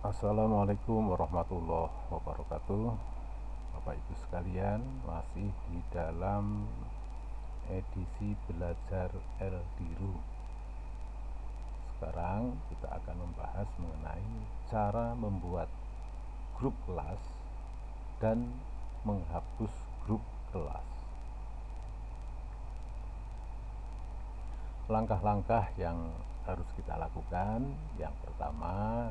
Assalamualaikum warahmatullahi wabarakatuh. Bapak Ibu sekalian, masih di dalam edisi belajar Eldiru. Sekarang kita akan membahas mengenai cara membuat grup kelas dan menghapus grup kelas. Langkah-langkah yang harus kita lakukan, yang pertama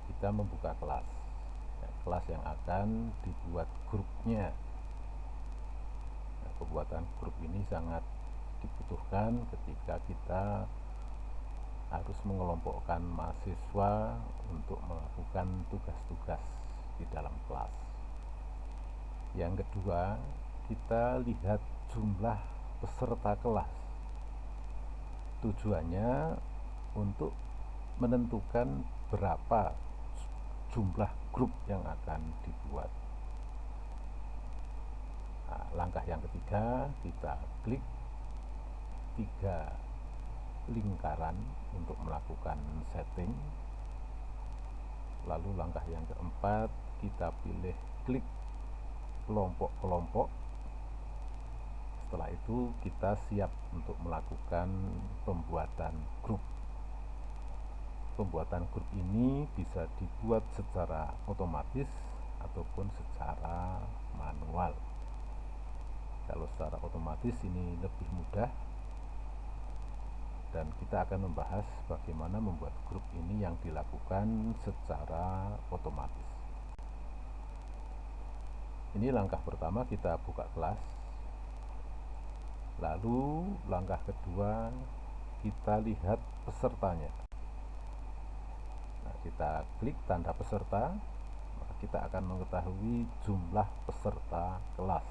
kita membuka kelas, kelas yang akan dibuat grupnya. Pembuatan grup ini sangat dibutuhkan ketika kita harus mengelompokkan mahasiswa untuk melakukan tugas-tugas di dalam kelas. Yang kedua, kita lihat jumlah peserta kelas. Tujuannya untuk menentukan berapa jumlah grup yang akan dibuat. Nah, langkah yang ketiga, kita klik 3 lingkaran untuk melakukan setting. Lalu langkah yang keempat, kita pilih klik kelompok-kelompok. Setelah itu kita siap untuk melakukan pembuatan grup. Pembuatan grup ini bisa dibuat secara otomatis ataupun secara manual. Kalau secara otomatis ini lebih mudah, dan kita akan membahas bagaimana membuat grup ini yang dilakukan secara otomatis. Ini langkah pertama, kita buka kelas. Lalu langkah kedua, kita lihat pesertanya. Nah, kita klik tanda peserta, maka kita akan mengetahui jumlah peserta kelas.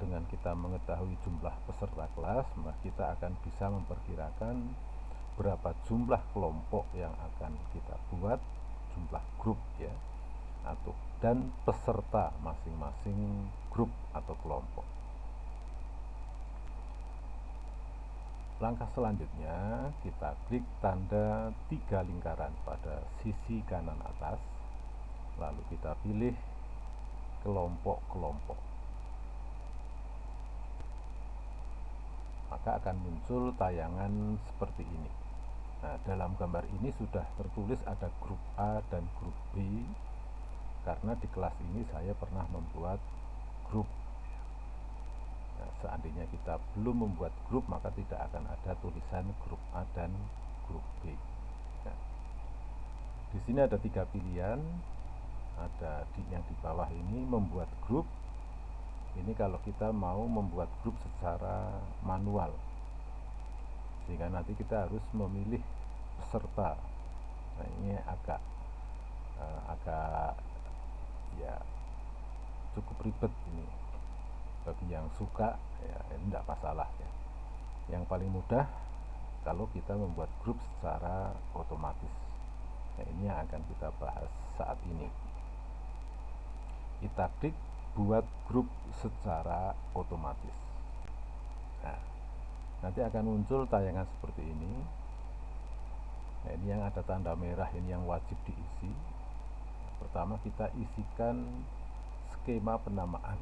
Dengan kita mengetahui jumlah peserta kelas, maka kita akan bisa memperkirakan berapa jumlah kelompok yang akan kita buat, jumlah grup ya, dan peserta masing-masing grup atau kelompok. Langkah selanjutnya, kita klik tanda 3 lingkaran pada sisi kanan atas, lalu kita pilih kelompok-kelompok. Maka akan muncul tayangan seperti ini. Nah, dalam gambar ini sudah tertulis ada grup A dan grup B, karena di kelas ini saya pernah membuat grup. Nah, seandainya kita belum membuat grup, maka tidak akan ada tulisan grup A dan grup B. Nah, di sini ada 3 pilihan. Ada yang di bawah ini membuat grup. Ini kalau kita mau membuat grup secara manual, sehingga nanti kita harus memilih peserta. Nah, ini agak ya cukup ribet ini. Bagi yang suka ya ini tidak masalah ya. Yang paling mudah kalau kita membuat grup secara otomatis. Nah, ini yang akan kita bahas saat ini. Kita klik buat grup secara otomatis. Nah, nanti akan muncul tayangan seperti ini. Nah, ini yang ada tanda merah ini yang wajib diisi. Pertama, kita isikan skema penamaan.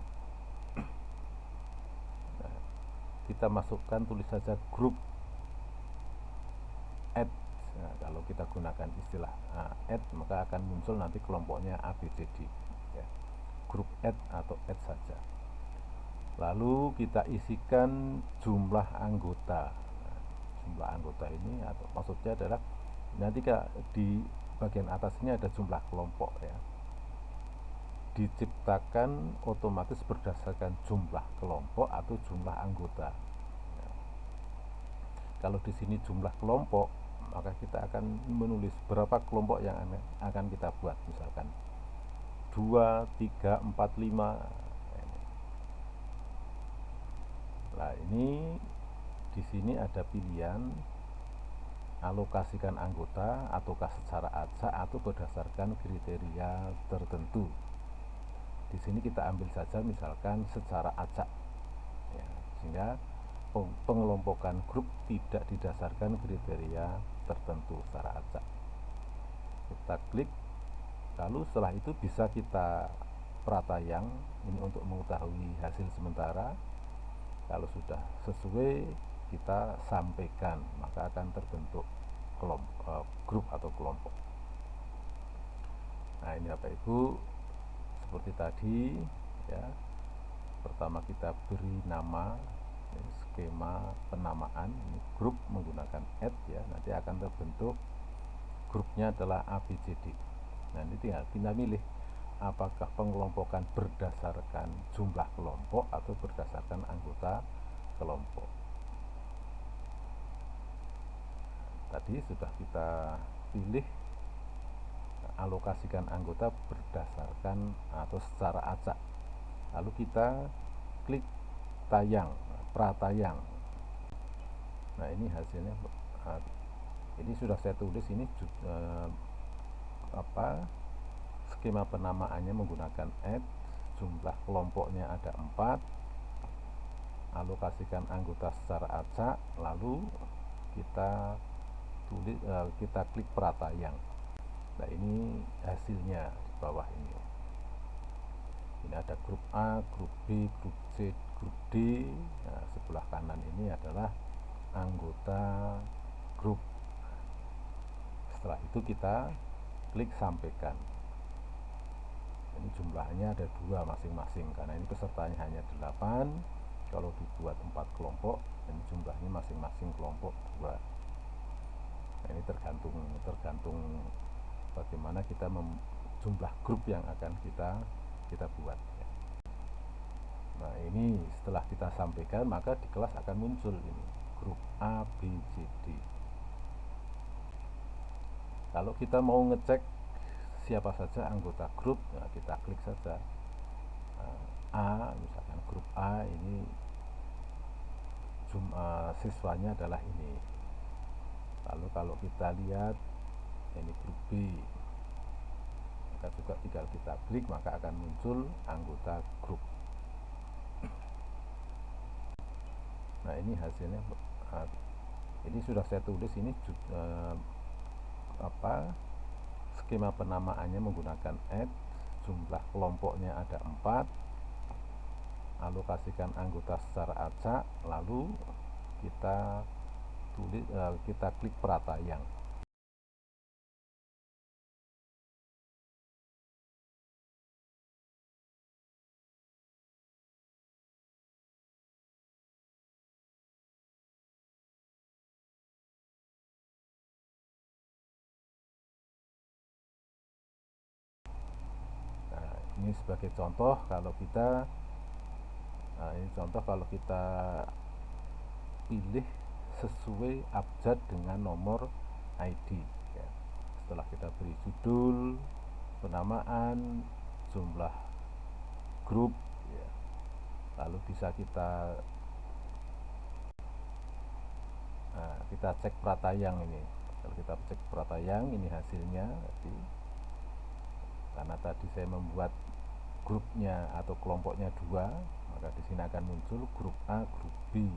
Nah, kita masukkan, tulis saja grup add. Nah, kalau kita gunakan istilah add, maka akan muncul nanti kelompoknya ABCD ya. Grup add atau add saja. Lalu kita isikan jumlah anggota. Nah, jumlah anggota ini atau maksudnya adalah nanti di bagian atas ini ada jumlah kelompok ya. Diciptakan otomatis berdasarkan jumlah kelompok atau jumlah anggota. Ya. Kalau di sini jumlah kelompok, maka kita akan menulis berapa kelompok yang akan kita buat, misalkan 2, 3, 4, 5. Nah, ini di sini ada pilihan alokasikan anggota ataukah secara acak atau berdasarkan kriteria tertentu. Di sini kita ambil saja misalkan secara acak ya, sehingga pengelompokan grup tidak didasarkan kriteria tertentu secara acak. kita klik, lalu setelah itu bisa kita pratayang ini untuk mengetahui hasil sementara. Kalau sudah sesuai kita sampaikan, maka akan terbentuk grup atau kelompok. Nah ini Bapak Ibu, seperti tadi ya, pertama kita beri nama, ini skema penamaan, ini grup menggunakan add ya, nanti akan terbentuk grupnya adalah ABCD. Nanti tinggal kita milih apakah pengelompokan berdasarkan jumlah kelompok atau berdasarkan anggota kelompok. Tadi sudah kita pilih alokasikan anggota berdasarkan atau secara acak, lalu kita klik tayang, pratayang. Nah ini hasilnya, ini sudah saya tulis ini skema penamaannya menggunakan add, jumlah kelompoknya ada 4, alokasikan anggota secara acak, lalu kita kita klik pratayang. Nah ini hasilnya di bawah ini. Ini ada grup A, grup B, grup C, grup D. Nah, sebelah kanan ini adalah anggota grup. Setelah itu kita klik sampaikan. Ini jumlahnya ada 2 masing-masing, karena ini pesertanya hanya 8. Kalau dibuat 4 kelompok, ini jumlahnya masing-masing kelompok 2. Nah, ini tergantung bagaimana kita jumlah grup yang akan kita buat. Nah ini setelah kita sampaikan, maka di kelas akan muncul ini grup A, B, C, D. Kalau kita mau ngecek siapa saja anggota grup, nah kita klik saja A, misalkan grup A ini siswanya adalah ini. Lalu kalau kita lihat ini grup B, maka juga tinggal kita klik, maka akan muncul anggota grup. Nah ini hasilnya, ini sudah saya tulis ini skema penamaannya menggunakan add, jumlah kelompoknya ada 4, alokasikan anggota secara acak, lalu kita klik pratayang. Nah, ini sebagai contoh kalau kita pilih sesuai abjad dengan nomor ID ya. Setelah kita beri judul, penamaan, jumlah grup ya. Lalu bisa kita cek pratayang ini. Kalau kita cek pratayang, ini hasilnya tadi. Karena tadi saya membuat grupnya atau kelompoknya 2, maka di sini akan muncul grup A, grup B,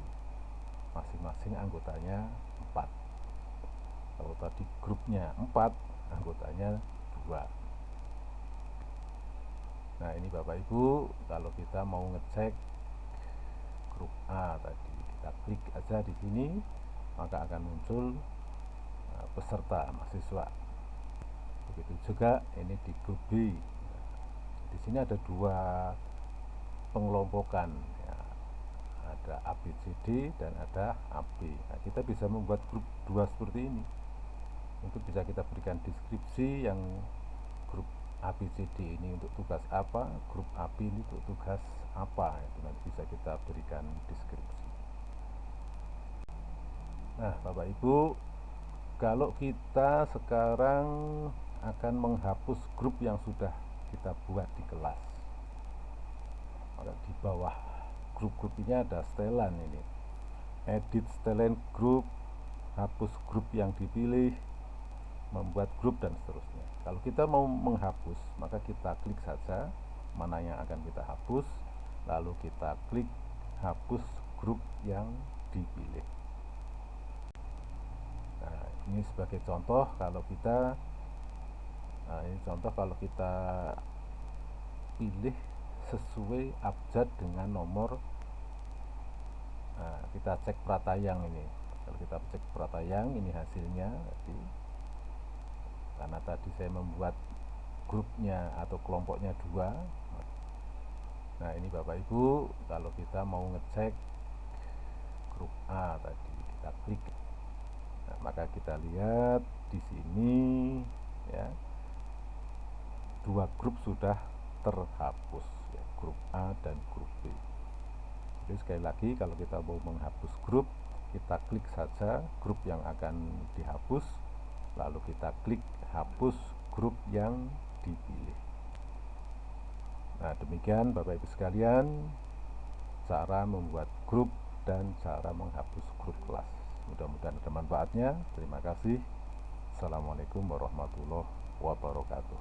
masing-masing anggotanya 4. Kalau tadi grupnya 4, anggotanya 2. Nah ini Bapak Ibu, kalau kita mau ngecek grup A tadi, kita klik aja di sini, maka akan muncul peserta mahasiswa. Begitu juga ini di grup B. Di sini ada 2 pengelompokan ya. Ada ABCD dan ada AB. Nah, kita bisa membuat grup 2 seperti ini. Untuk bisa kita berikan deskripsi yang grup ABCD ini untuk tugas apa, grup AB ini untuk tugas apa, itu nanti bisa kita berikan deskripsi. Nah Bapak Ibu, kalau kita sekarang akan menghapus grup yang sudah kita buat di kelas, maka di bawah grup-grup ini ada setelan ini, edit setelan grup, hapus grup yang dipilih, membuat grup dan seterusnya. Kalau kita mau menghapus, maka kita klik saja mana yang akan kita hapus, lalu kita klik hapus grup yang dipilih. Nah, ini sebagai contoh kalau kita Nah, ini contoh kalau kita pilih sesuai abjad dengan nomor. Nah, kita cek pratayang ini. Kalau kita cek pratayang, ini hasilnya. Jadi, karena tadi saya membuat grupnya atau kelompoknya 2. Nah, ini Bapak Ibu, kalau kita mau ngecek grup A tadi, kita klik. Nah, maka kita lihat di sini ya, 2 grup sudah terhapus ya, grup A dan grup B. Jadi sekali lagi, kalau kita mau menghapus grup, kita klik saja grup yang akan dihapus, lalu kita klik hapus grup yang dipilih. Nah, demikian Bapak Ibu sekalian, cara membuat grup dan cara menghapus grup kelas. Mudah-mudahan ada manfaatnya. Terima kasih. Assalamualaikum warahmatullahi wabarakatuh.